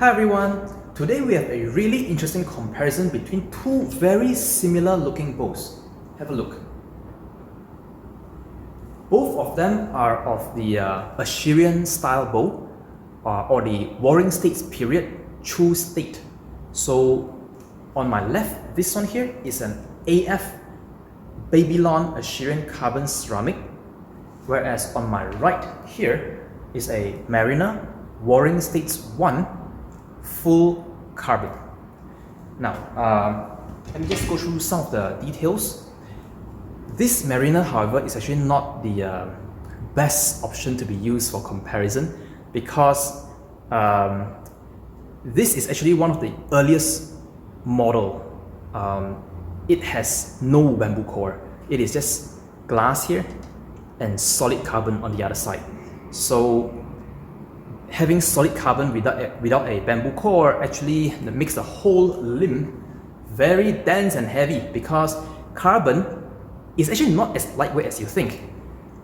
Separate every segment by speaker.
Speaker 1: Hi everyone, today we have a really interesting comparison between two very similar looking bows. Have a look. Both of them are of the Assyrian style bow or the Warring States period true state. So on my left, this one here is an AF Babylon Assyrian carbon ceramic, whereas on my right here is a Mariner Warring States 1 full carbon. Now, let me just go through some of the details. This Mariner, however, is actually not the best option to be used for comparison because this is actually one of the earliest model. It has no bamboo core. It is just glass here and solid carbon on the other side. So having solid carbon without a bamboo core actually makes the whole limb very dense and heavy because carbon is actually not as lightweight as you think.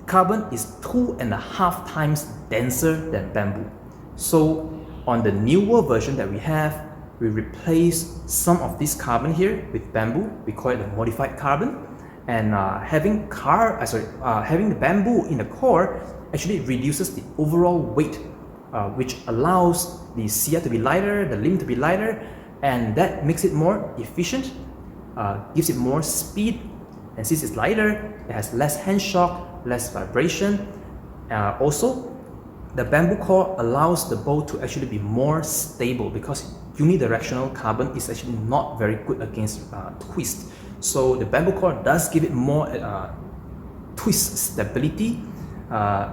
Speaker 1: Carbon is 2.5 times denser than bamboo. So on the newer version that we have, we replace some of this carbon here with bamboo. We call it the modified carbon. And having the bamboo in the core actually reduces the overall weight, which allows the Siah to be lighter, the limb to be lighter, and that makes it more efficient, gives it more speed, and since it's lighter, it has less hand shock, less vibration. Also, the bamboo core allows the bow to actually be more stable because unidirectional carbon is actually not very good against twist. So the bamboo core does give it more twist stability.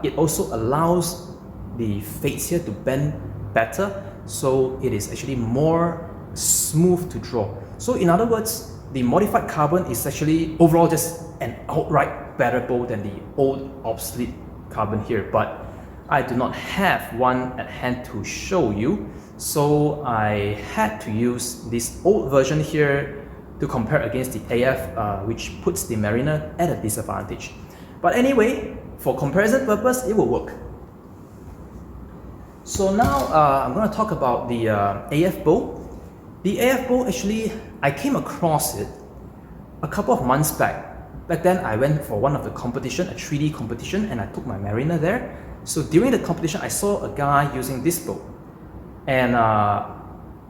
Speaker 1: It also allows the face here to bend better, so it is actually more smooth to draw. So in other words, the modified carbon is actually overall just an outright better bow than the old obsolete carbon here, but I do not have one at hand to show you, so I had to use this old version here to compare against the AF, which puts the Mariner at a disadvantage. But anyway, for comparison purpose, it will work. So now I'm going to talk about the AF bow. The AF bow, actually, I came across it a couple of months back. Back then, I went for one of the competition, a 3D competition, and I took my Mariner there. So during the competition, I saw a guy using this bow. And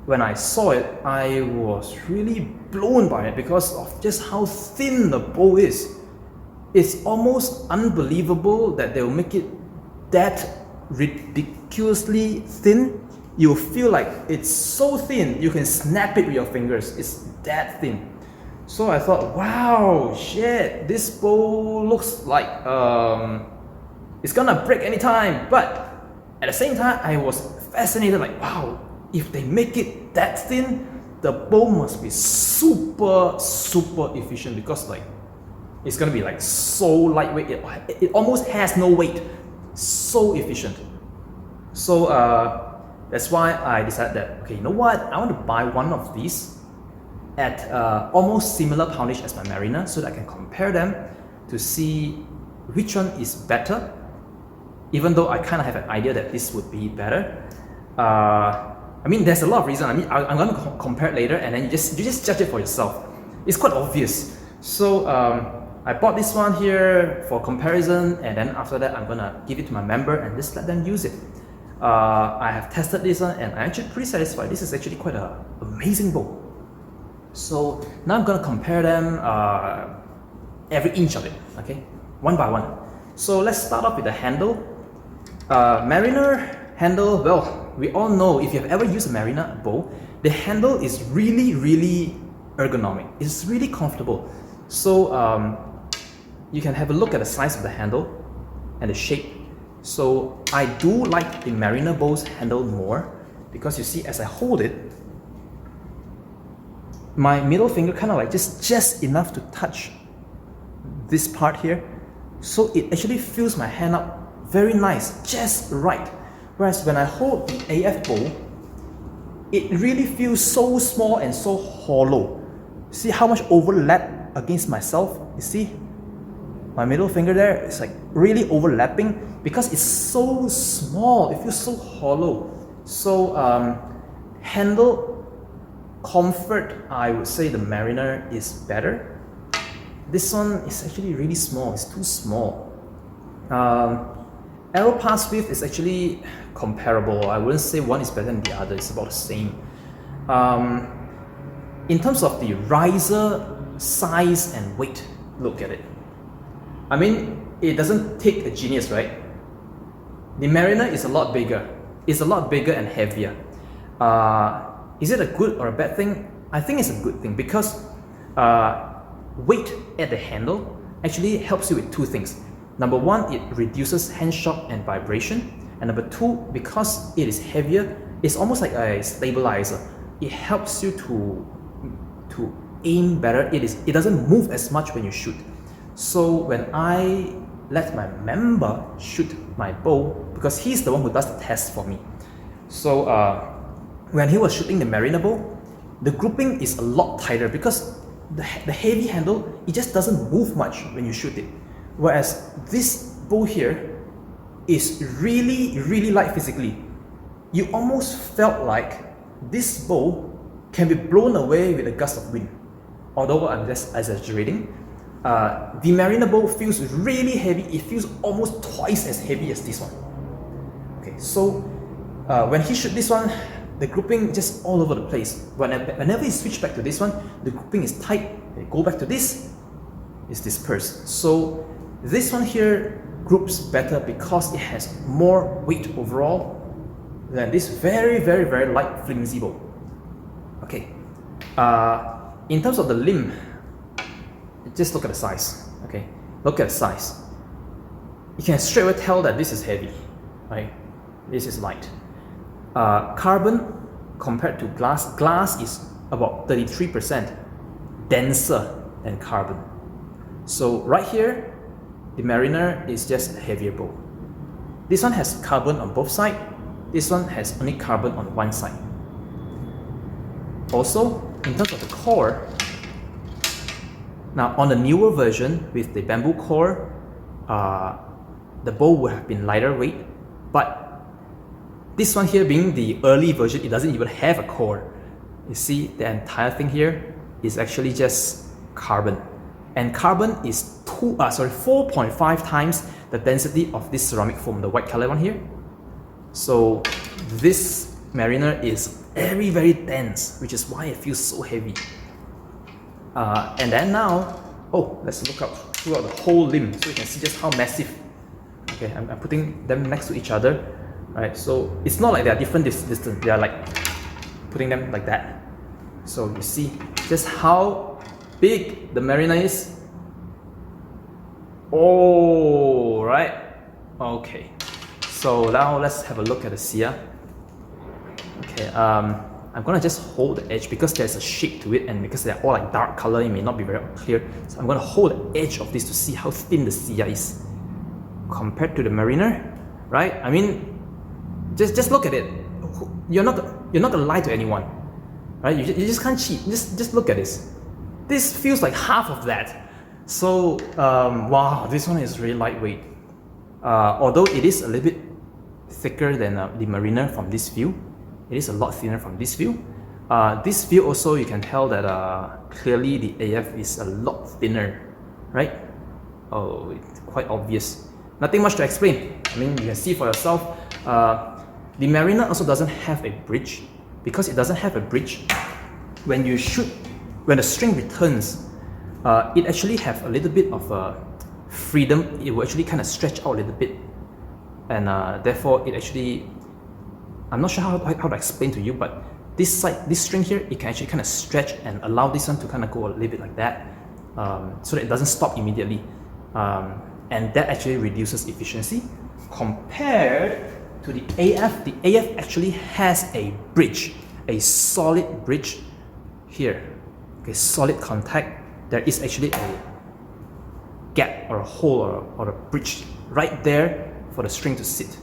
Speaker 1: when I saw it, I was really blown by it because of just how thin the bow is. It's almost unbelievable that they'll make it that ridiculously thin. You'll feel like it's so thin, you can snap it with your fingers. It's that thin. So I thought, wow, shit, this bow looks like it's gonna break anytime. But at the same time, I was fascinated, like, wow, if they make it that thin, the bow must be super efficient because like it's gonna be like so lightweight. It almost has no weight. So efficient. So that's why I decided that, okay, you know what, I want to buy one of these at almost similar poundage as my Mariner so that I can compare them to see which one is better, even though I kind of have an idea that this would be better. I mean, there's a lot of reasons. I mean, I'm going to compare it later and then you just judge it for yourself. It's quite obvious. So I bought this one here for comparison, and then after that I'm gonna give it to my member and just let them use it. I have tested this one and I'm actually pretty satisfied. This is actually quite an amazing bow. So now I'm gonna compare them, every inch of it, okay? One by one. So let's start off with the handle. Mariner handle, well, we all know if you've ever used a Mariner bow, the handle is really ergonomic. It's really comfortable. So you can have a look at the size of the handle and the shape. So I do like the Mariner bow's handle more because you see, as I hold it, my middle finger kind of like just enough to touch this part here. So it actually fills my hand up very nice, just right. Whereas when I hold the AF bow, it really feels so small and so hollow. See how much overlap against myself? You see? My middle finger there is like really overlapping because it's so small, it feels so hollow. So handle comfort, I would say the Mariner is better. This one is actually really small, it's too small. Arrow pass width is actually comparable. I wouldn't say one is better than the other, it's about the same. In terms of the riser size and weight, look at it. I mean, it doesn't take a genius, right? The Mariner is a lot bigger. It's a lot bigger and heavier. Is it a good or a bad thing? I think it's a good thing because weight at the handle actually helps you with two things. Number one, it reduces hand shock and vibration. And number two, because it is heavier, it's almost like a stabilizer. It helps you to aim better. It doesn't move as much when you shoot. So when I let my member shoot my bow, because he's the one who does the test for me. So when he was shooting the Mariner bow, the grouping is a lot tighter because the heavy handle, it just doesn't move much when you shoot it. Whereas this bow here is really, really light physically. You almost felt like this bow can be blown away with a gust of wind. Although I'm just exaggerating, the Mariner bow feels really heavy. It feels almost twice as heavy as this one. Okay, so when he shoots this one, the grouping just all over the place. Whenever you switch back to this one, the grouping is tight. When you go back to this, it's dispersed. So this one here groups better because it has more weight overall than this very, very, very light flimsy bow. Okay, in terms of the limb, just look at the size. Okay, look at the size. You can straight away tell that this is heavy, right? This is light. Carbon compared to glass is about 33% denser than carbon. So right here, the Mariner is just a heavier bow. This one has carbon on both sides. This one has only carbon on one side. Also, in terms of the core, now on the newer version with the bamboo core, the bow would have been lighter weight, but this one here being the early version, it doesn't even have a core. You see, the entire thing here is actually just carbon. And carbon is 4.5 times the density of this ceramic foam, the white color one here. So this Mariner is very, very dense, which is why it feels so heavy. And then now, let's look up throughout the whole limb so you can see just how massive. Okay, I'm putting them next to each other. Right, so it's not like they are different distance, they are like putting them like that. So you see just how big the Mariner is. Oh, right. Okay, so now let's have a look at the Siah. Okay, I'm gonna just hold the edge because there's a shape to it, and because they're all like dark color, it may not be very clear. So I'm gonna hold the edge of this to see how thin the Siah is compared to the Mariner, right? I mean, just look at it. You're not gonna lie to anyone, right? You just can't cheat. Just look at this. This feels like half of that. So wow, this one is really lightweight. Although it is a little bit thicker than the Mariner from this view, it is a lot thinner from this view. This view also you can tell that clearly the AF is a lot thinner, right? Oh, it's quite obvious. Nothing much to explain. I mean, you can see for yourself. The Mariner also doesn't have a bridge. Because it doesn't have a bridge, when you shoot, when the string returns, it actually have a little bit of freedom. It will actually kind of stretch out a little bit, and therefore it actually, I'm not sure how to explain to you, but this side, this string here, it can actually kind of stretch and allow this one to kind of go a little bit like that, so that it doesn't stop immediately, and that actually reduces efficiency compared to the AF. The AF actually has a bridge, a solid bridge here. Okay, solid contact. There is actually a gap or a hole or a bridge right there for the string to sit.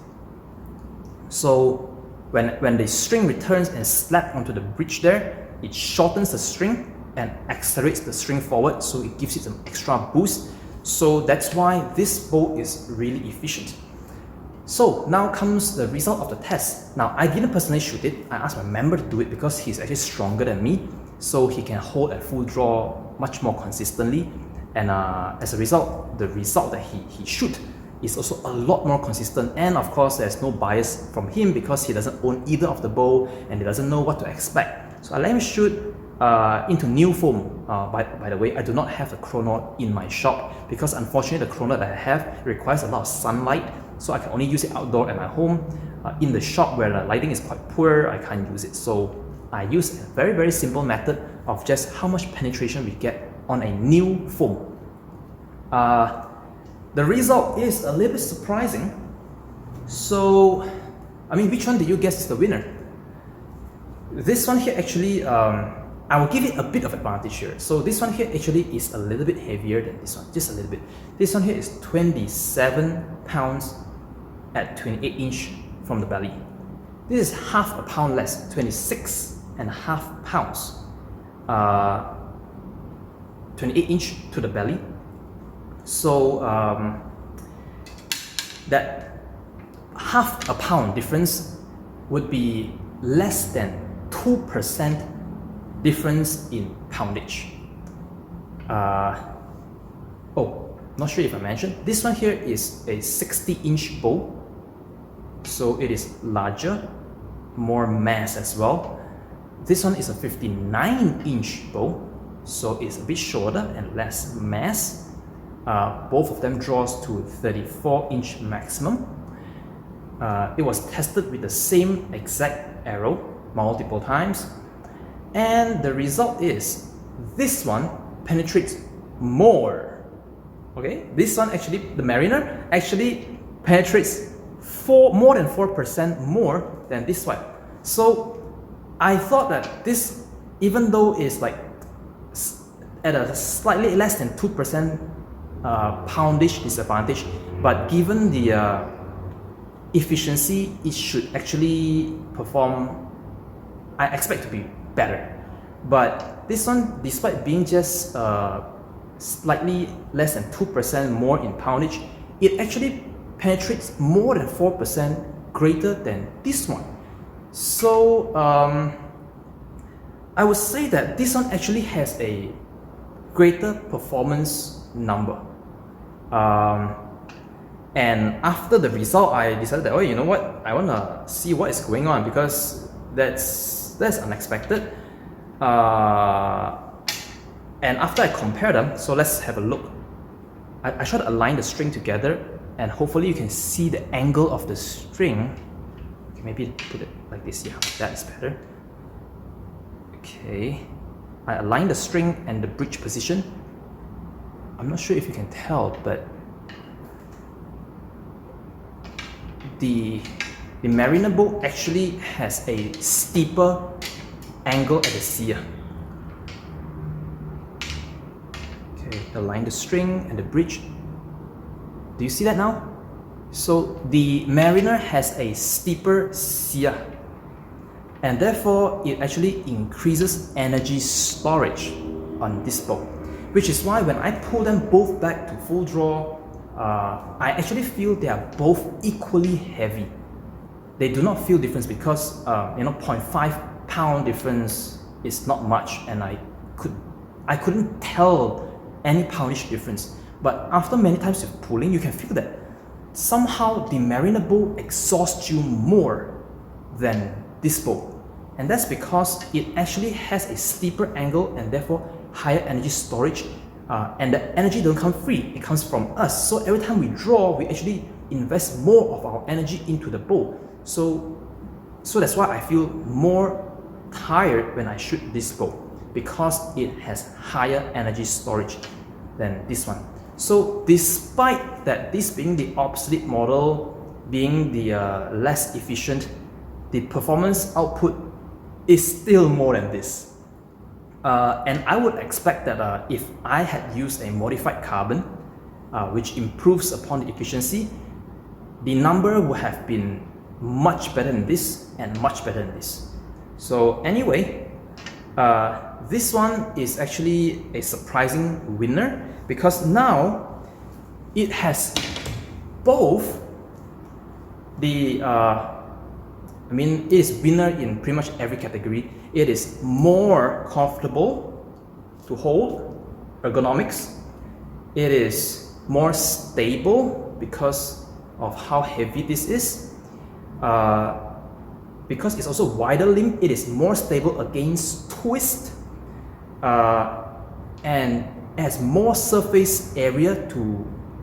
Speaker 1: So when the string returns and slaps onto the bridge there, it shortens the string and accelerates the string forward, so it gives it some extra boost. So that's why this bow is really efficient. So now comes the result of the test. Now I didn't personally shoot it. I asked my member to do it because he's actually stronger than me, so he can hold a full draw much more consistently. And as a result, the result that he shoot is also a lot more consistent. And of course, there's no bias from him because he doesn't own either of the bow and he doesn't know what to expect. So I let him shoot into new foam. By the way, I do not have the chrono in my shop because unfortunately the chrono that I have requires a lot of sunlight, so I can only use it outdoor at my home. In the shop where the lighting is quite poor, I can't use it. So I use a very simple method of just how much penetration we get on a new foam. The result is a little bit surprising. So, I mean, which one did you guess is the winner? This one here actually, I will give it a bit of advantage here. So this one here actually is a little bit heavier than this one, just a little bit. This one here is 27 pounds at 28 inch from the belly. This is half a pound less, 26.5 pounds. 28 inch to the belly. So that half a pound difference would be less than 2% difference in poundage. Oh, not sure if I mentioned, this one here is a 60-inch bow, so it is larger, more mass as well. This one is a 59-inch bow, so it's a bit shorter and less mass. Both of them draws to 34-inch maximum. It was tested with the same exact arrow multiple times, and the result is this one penetrates more. Okay, this one actually, the Mariner actually penetrates more than 4% more than this one. So I thought that this, even though it's like at a slightly less than 2% poundage disadvantage, but given the efficiency, it should actually perform, I expect to be better. But this one, despite being just slightly less than 2% more in poundage, it actually penetrates more than 4% greater than this one. So I would say that this one actually has a greater performance number. And after the result, I decided that, oh, you know what, I want to see what is going on, because that's unexpected. And after I compare them, so let's have a look. I try to align the string together, and hopefully you can see the angle of the string. Okay, maybe put it like this, yeah, that is better. Okay, I align the string and the bridge position. I'm not sure if you can tell, but the Mariner bow actually has a steeper angle at the Siah. Okay, align the string and the bridge. Do you see that now? So the Mariner has a steeper Siah, and therefore it actually increases energy storage on this bow, which is why when I pull them both back to full draw, I actually feel they are both equally heavy. They do not feel difference because 0.5 pound difference is not much, and I couldn't tell any poundage difference. But after many times of pulling, you can feel that somehow the Mariner bow exhausts you more than this bow, and that's because it actually has a steeper angle and therefore higher energy storage. And the energy doesn't come free, it comes from us. So every time we draw, we actually invest more of our energy into the bow. So that's why I feel more tired when I shoot this bow, because it has higher energy storage than this one. So despite that, this being the obsolete model, being the less efficient, the performance output is still more than this. And I would expect that if I had used a modified carbon, which improves upon the efficiency, the number would have been much better than this and much better than this. So anyway, this one is actually a surprising winner, because now it has both I mean, it is winner in pretty much every category. It is more comfortable to hold, ergonomics. It is more stable because of how heavy this is. Because it's also wider limb, it is more stable against twist, and has more surface area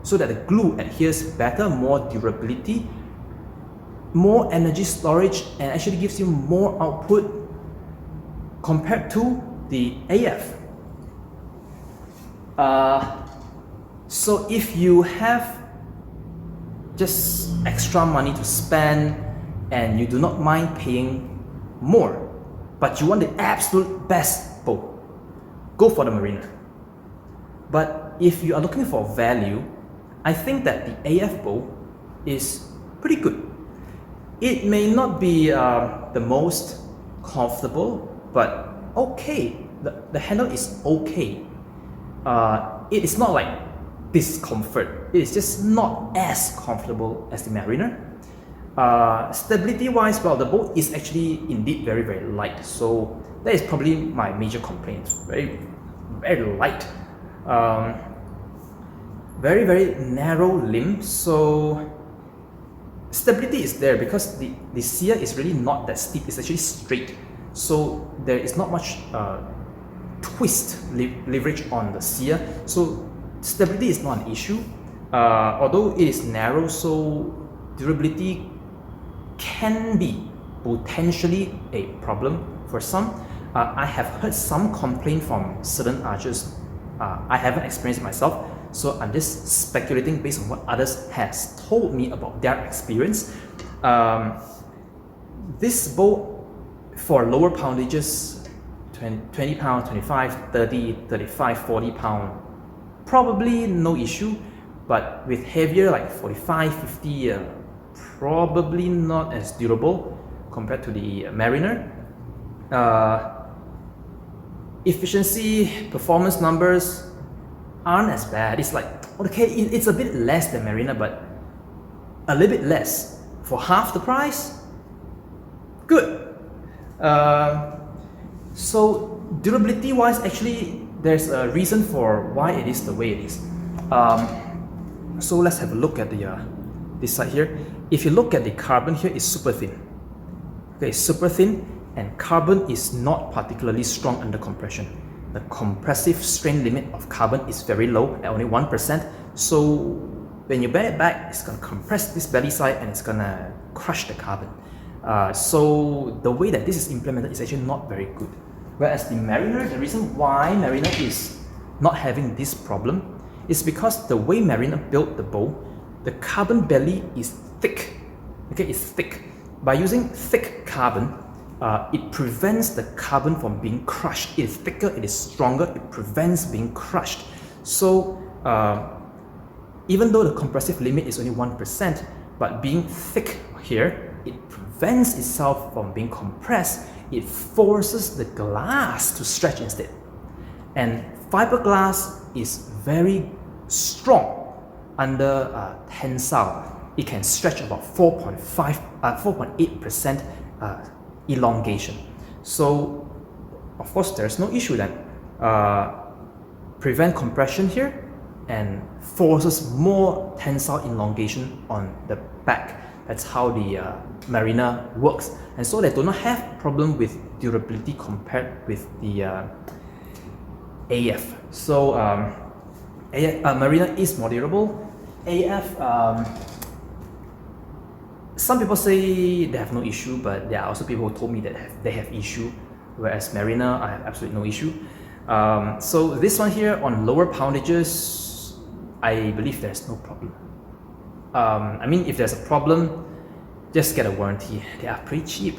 Speaker 1: so that the glue adheres better, more durability, more energy storage, and actually gives you more output compared to the AF. So if you have just extra money to spend and you do not mind paying more, but you want the absolute best bow, go for the Mariner. But if you are looking for value, I think that the AF bow is pretty good. It may not be the most comfortable, but okay. The handle is okay. It is not like discomfort. It is just not as comfortable as the Mariner. Stability wise, well, the bow is actually indeed very, very light. So that is probably my major complaint. Very, very light. Very, very narrow limb. So stability is there because the Siah is really not that steep. It's actually straight. So there is not much twist leverage on the Siah. So stability is not an issue. Although it is narrow, so durability can be potentially a problem for some. I have heard some complaint from certain archers. I haven't experienced it myself, so I'm just speculating based on what others has told me about their experience. This bow for lower poundages, 20 pound, 25, 30, 35, 40 pound, probably no issue, but with heavier like 45, 50, probably not as durable compared to the Mariner. Efficiency, performance numbers aren't as bad. It's like, okay, it's a bit less than Mariner, but a little bit less for half the price. Good. So durability wise, actually there's a reason for why it is the way it is. So let's have a look at the this side here. If you look at the carbon here, it's super thin. Okay, super thin, and carbon is not particularly strong under compression. The compressive strain limit of carbon is very low at only 1%. So when you bend it back, it's gonna compress this belly side and it's gonna crush the carbon. So the way that this is implemented is actually not very good. Whereas the Mariner, the reason why Mariner is not having this problem is because the way Mariner built the bow, the carbon belly is thick. Okay, it's thick. By using thick carbon, it prevents the carbon from being crushed. It is thicker, it is stronger, it prevents being crushed. So even though the compressive limit is only 1%, but being thick here, it prevents itself from being compressed. It forces the glass to stretch instead. And fiberglass is very strong under tensile. It can stretch about 4.8% elongation. So of course there's no issue then. Prevent compression here and forces more tensile elongation on the back. That's how the Mariner works, and so they do not have problem with durability compared with the AF. So Mariner is more durable. AF, some people say they have no issue, but there are also people who told me that they have issue, whereas Mariner, I have absolutely no issue. So this one here on lower poundages, I believe there's no problem. I mean, if there's a problem, just get a warranty. They are pretty cheap.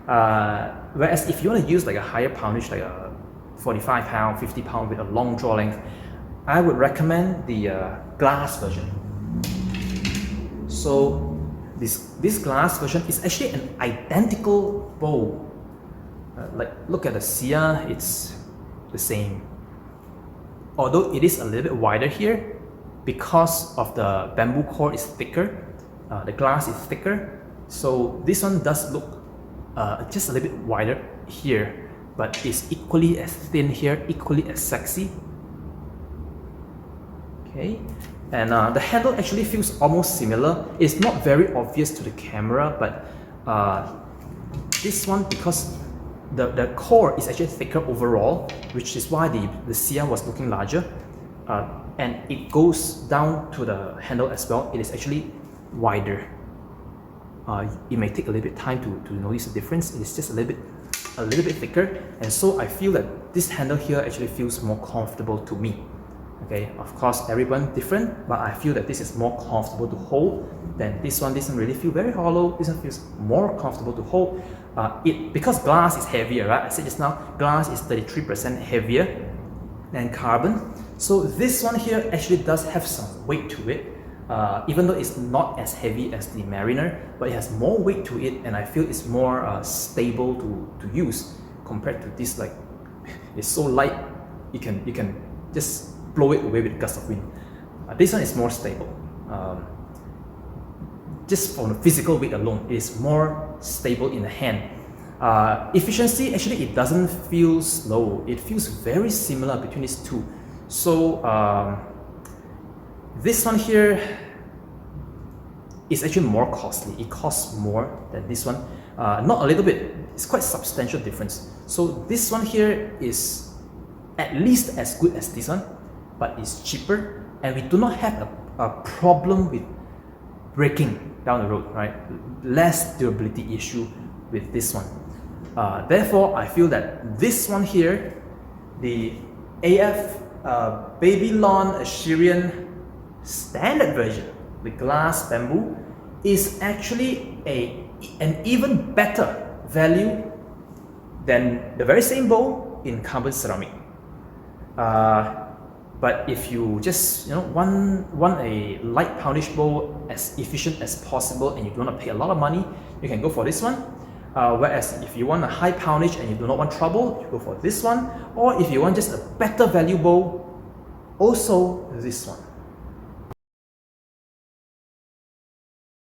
Speaker 1: Whereas if you want to use like a higher poundage, like a 45 pound, 50 pound with a long draw length, I would recommend the glass version. So this glass version is actually an identical bow. Like look at the Siah, it's the same. Although it is a little bit wider here, because of the bamboo core is thicker, the glass is thicker, so this one does look just a little bit wider here, but it's equally as thin here, equally as sexy. Okay, and the handle actually feels almost similar. It's not very obvious to the camera, but this one, because the core is actually thicker overall, which is why the Siah was looking larger, and it goes down to the handle as well. It is actually wider. It may take a little bit time to notice the difference. It is just a little bit thicker, and so I feel that this handle here actually feels more comfortable to me. Okay, of course everyone different, but I feel that this is more comfortable to hold than this one. This one really feels very hollow. This one feels more comfortable to hold. Because glass is heavier, right? I said just now, glass is 33% heavier than carbon. So this one here actually does have some weight to it, even though it's not as heavy as the Mariner, but it has more weight to it, and I feel it's more stable to use compared to this. Like, it's so light, you can just blow it away with a gust of wind. This one is more stable. Just from the physical weight alone, it is more stable in the hand. Efficiency, actually it doesn't feel slow. It feels very similar between these two. So this one here is actually more costly. It costs more than this one. Not a little bit, it's quite substantial difference. So this one here is at least as good as this one, but it's cheaper, and we do not have a problem with breaking down the road, right? Less durability issue with this one. Therefore, I feel that this one here, the AF Babylon Assyrian standard version, the glass bamboo, is actually an even better value than the very same bowl in carbon ceramic. But if you just want a light poundage bowl as efficient as possible and you don't want to pay a lot of money, you can go for this one. Whereas if you want a high poundage and you do not want trouble, you go for this one. Or if you want just a better value bowl, also this one.